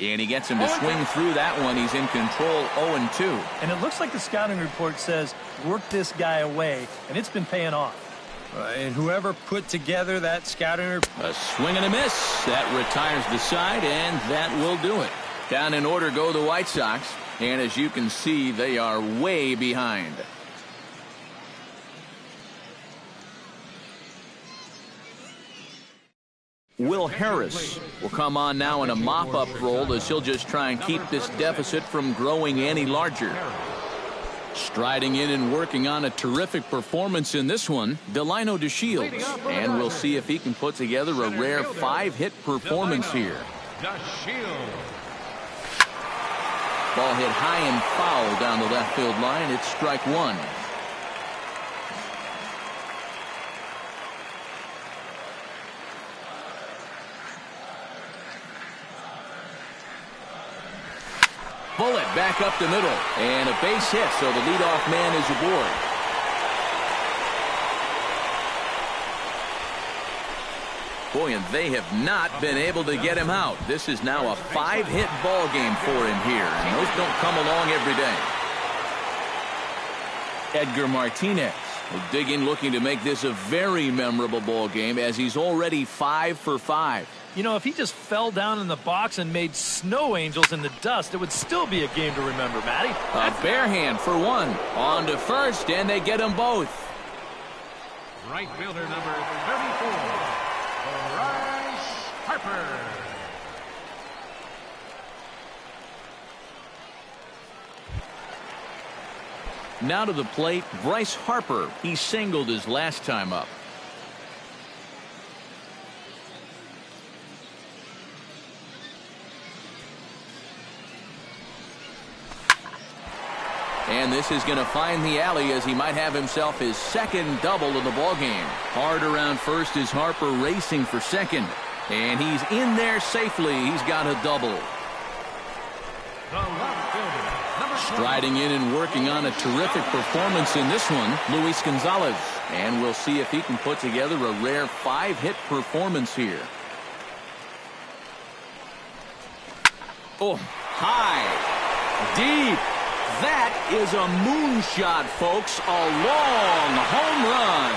A: And he gets him to swing through that one. He's in control, 0-2.
D: And it looks like the scouting report says, work this guy away, and it's been paying off.
C: And whoever put together that scouting report.
A: A swing and a miss. That retires the side, and that will do it. Down in order go the White Sox. And as you can see, they are way behind. Will Harris will come on now in a mop-up role as he'll just try and keep this deficit from growing any larger. Striding in and working on a terrific performance in this one, Delino DeShields. And we'll see if he can put together a rare 5-hit performance here. Ball hit high and foul down the left field line. It's strike 1. Bullet back up the middle, and a base hit, so the leadoff man is aboard. Boy, and they have not been able to get him out. This is now a 5-hit ball game for him here, and those don't come along every day. Edgar Martinez will dig in, looking to make this a very memorable ball game, as he's already 5 for 5.
D: You know, if he just fell down in the box and made snow angels in the dust, it would still be a game to remember, Matty.
A: A bare hand for one. On to first, and they get them both.
B: Right fielder number 34, Bryce Harper.
A: Now to the plate, Bryce Harper. He singled his last time up. And this is going to find the alley, as he might have himself his second double of the ballgame. Hard around first is Harper, racing for second. And he's in there safely. He's got a double. Striding in and working on a terrific performance in this one, Luis Gonzalez. And we'll see if he can put together a rare 5-hit performance here. Oh, high, deep. That is a moonshot, folks. A long home run.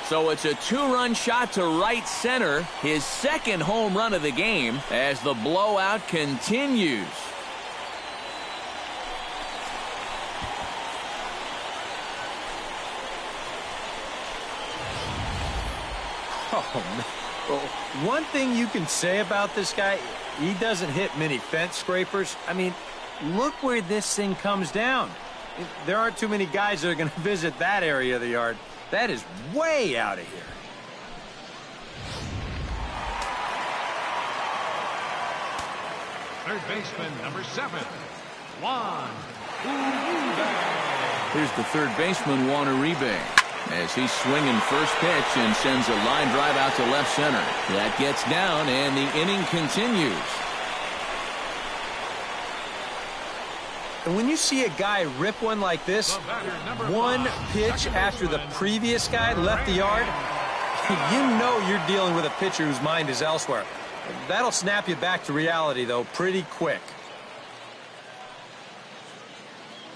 A: So it's a 2-run shot to right center, his second home run of the game, as the blowout continues.
C: Oh, man. Well, one thing you can say about this guy, he doesn't hit many fence scrapers. I mean, look where this thing comes down. There aren't too many guys that are going to visit that area of the yard. That is way out of here.
B: Third baseman number 7, Juan Uribe.
A: Here's the third baseman, Juan Uribe, as he's swinging first pitch and sends a line drive out to left center. That gets down, and the inning continues.
C: And when you see a guy rip one like this, one pitch after the previous guy left the yard, you know you're dealing with a pitcher whose mind is elsewhere. That'll snap you back to reality, though, pretty quick.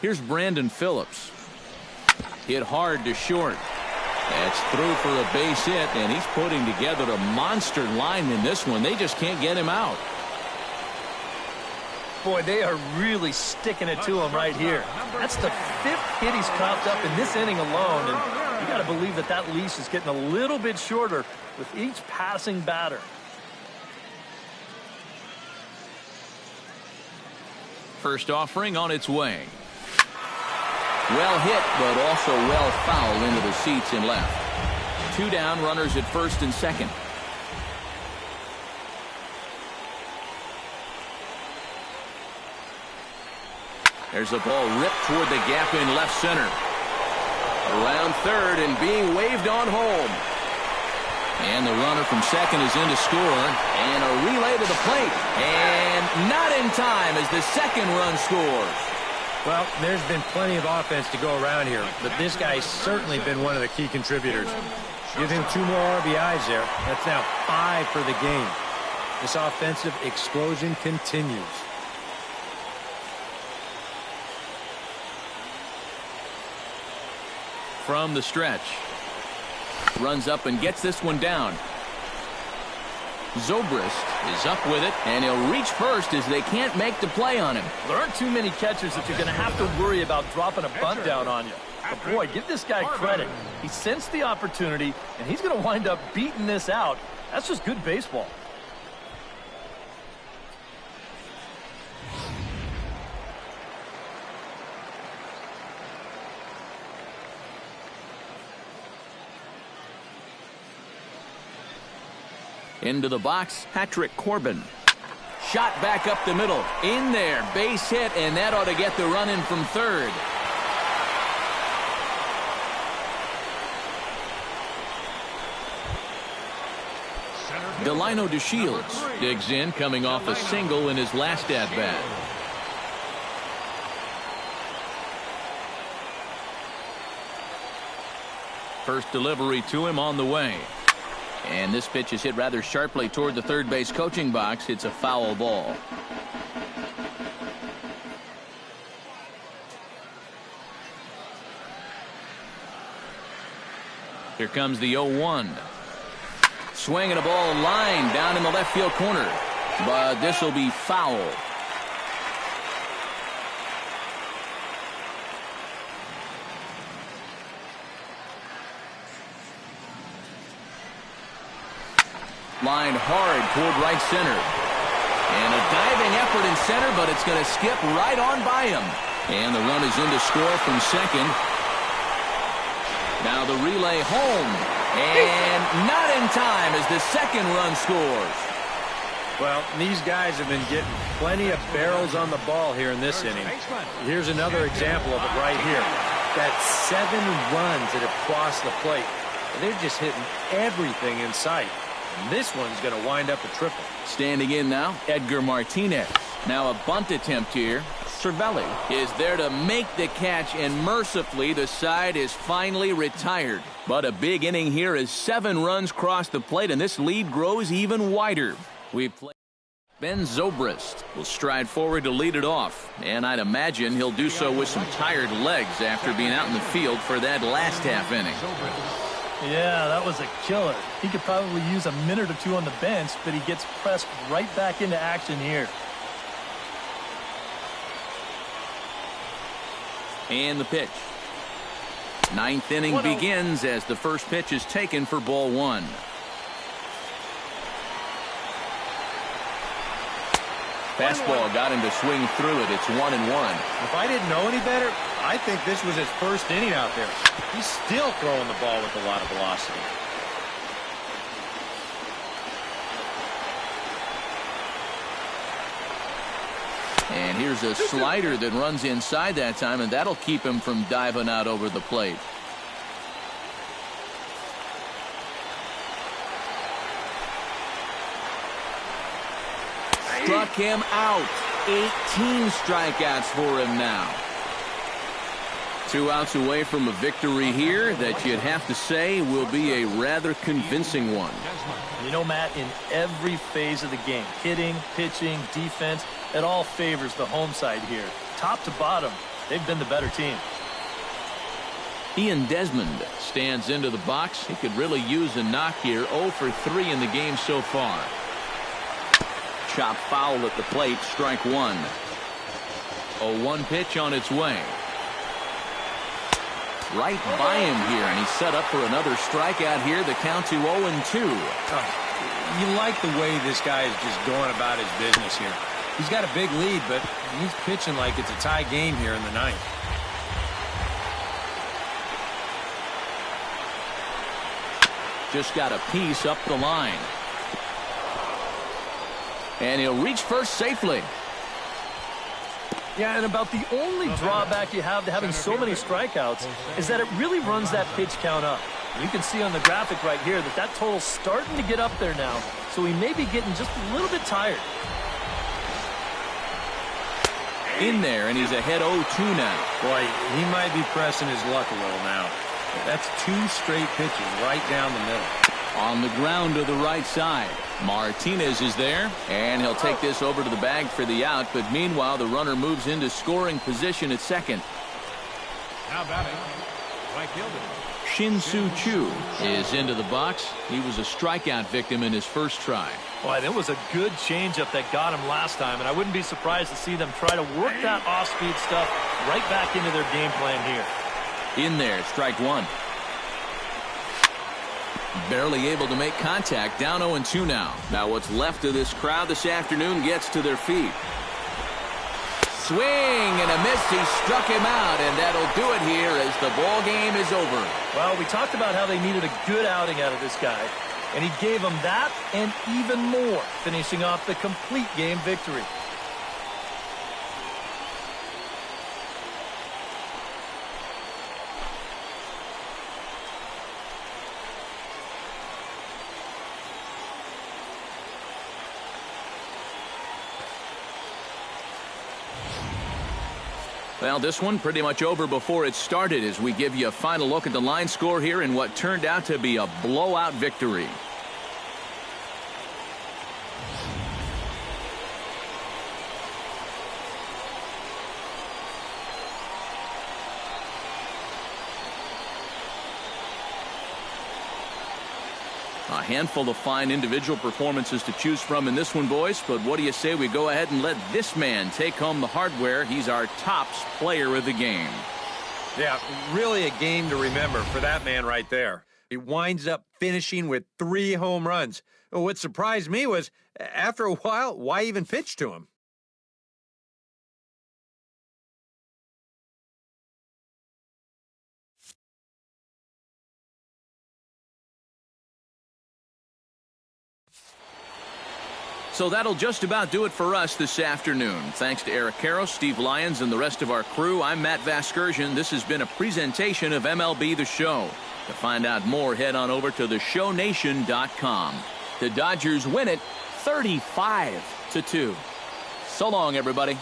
A: Here's Brandon Phillips. Hit hard to short. That's through for a base hit, and he's putting together a monster line in this one. They just can't get him out.
D: Boy, they are really sticking it to him right here. That's the 5th hit he's coughed up in this inning alone, and you got to believe that that leash is getting a little bit shorter with each passing batter.
A: First offering on its way. Well hit, but also well fouled into the seats and left. 2 down, runners at first and second. There's a ball ripped toward the gap in left center. Around third and being waved on home. And the runner from second is in to score. And a relay to the plate. And not in time as the second run scores.
E: Well, there's been plenty of offense to go around here, but this guy's certainly been one of the key contributors. Give him 2 more RBIs there. That's now 5 for the game. This offensive explosion continues.
A: From the stretch. Runs up and gets this one down. Zobrist is up with it, and he'll reach first as they can't make the play on him.
D: There aren't too many catchers that you're going to have to worry about dropping a bunt down on you. But boy, give this guy credit. He sensed the opportunity, and he's going to wind up beating this out. That's just good baseball.
A: Into the box, Patrick Corbin. Shot back up the middle. In there, base hit, and that ought to get the run in from third. Delino DeShields digs in, coming off a single in his last at-bat. First delivery to him on the way. And this pitch is hit rather sharply toward the third base coaching box. It's a foul ball. Here comes the 0-1. Swinging a ball line down in the left field corner. But this will be foul. Lined hard toward right center. And a diving effort in center, but it's going to skip right on by him. And the run is in to score from second. Now the relay home. And not in time as the second run scores.
E: Well, these guys have been getting plenty of barrels on the ball here in this inning. Here's another example of it right here. That's 7 runs that have crossed the plate. They're just hitting everything in sight. And this one's going to wind up a triple.
A: Standing in now, Edgar Martinez. Now a bunt attempt here. Cervelli is there to make the catch, and mercifully the side is finally retired. But a big inning here as 7 runs cross the plate, and this lead grows even wider. We've played. Ben Zobrist will stride forward to lead it off, and I'd imagine he'll do so with some tired legs after being out in the field for that last half inning.
D: Yeah, that was a killer. He could probably use a minute or 2 on the bench, but he gets pressed right back into action here.
A: And the pitch. 9th inning begins as the first pitch is taken for ball 1. Fastball got him to swing through it. It's 1-1.
E: If I didn't know any better, I think this was his first inning out there. He's still throwing the ball with a lot of velocity.
A: And here's a slider that runs inside that time, and that'll keep him from diving out over the plate. Struck him out. 18 strikeouts for him now. 2 outs away from a victory here that you'd have to say will be a rather convincing one.
D: You know, Matt, in every phase of the game, hitting, pitching, defense, it all favors the home side here. Top to bottom, they've been the better team.
A: Ian Desmond stands into the box. He could really use a knock here. 0 for 3 in the game so far. Chop foul at the plate, strike 1. 0-1 pitch on its way. Right by him here, and he's set up for another strikeout here. The count to 0-2.
E: You like the way this guy is just going about his business here. He's got a big lead, but he's pitching like it's a tie game here in the ninth.
A: Just got a piece up the line. And he'll reach first safely.
D: Yeah, and about the only drawback you have to having so many strikeouts is that it really runs that pitch count up. You can see on the graphic right here that that total's starting to get up there now, so he may be getting just a little bit tired.
A: In there, and he's ahead 0-2 now.
E: Boy, he might be pressing his luck a little now. That's 2 straight pitches right down the middle.
A: On the ground to the right side. Martinez is there, and he'll take this over to the bag for the out, but meanwhile the runner moves into scoring position at second.
B: Now batting, right fielder.
A: Shin-Soo Choo is into the box. He was a strikeout victim in his first try.
D: Boy, that was a good changeup that got him last time, and I wouldn't be surprised to see them try to work that off-speed stuff right back into their game plan here.
A: In there, strike 1. Barely able to make contact, down 0-2 now. Now what's left of this crowd this afternoon gets to their feet. Swing and a miss. He struck him out, and that'll do it here as the ball game is over.
D: Well, we talked about how they needed a good outing out of this guy, and he gave them that and even more, finishing off the complete game victory.
A: Well, this one pretty much over before it started as we give you a final look at the line score here in what turned out to be a blowout victory. A handful of fine individual performances to choose from in this one, boys, but what do you say we go ahead and let this man take home the hardware? He's our tops player of the game.
E: Yeah, really a game to remember for that man right there. He winds up finishing with 3 home runs. What surprised me was, after a while, why even pitch to him?
A: So that'll just about do it for us this afternoon. Thanks to Eric Karros, Steve Lyons, and the rest of our crew. I'm Matt Vasgersian. This has been a presentation of MLB The Show. To find out more, head on over to theshownation.com. The Dodgers win it 35-2. So long, everybody.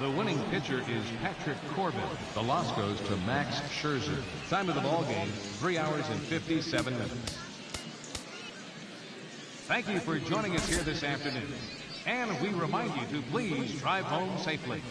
B: The winning pitcher is Patrick Corbin. The loss goes to Max Scherzer. Time of the ball game, 3 hours and 57 minutes. Thank you for joining us here this afternoon. And we remind you to please drive home safely.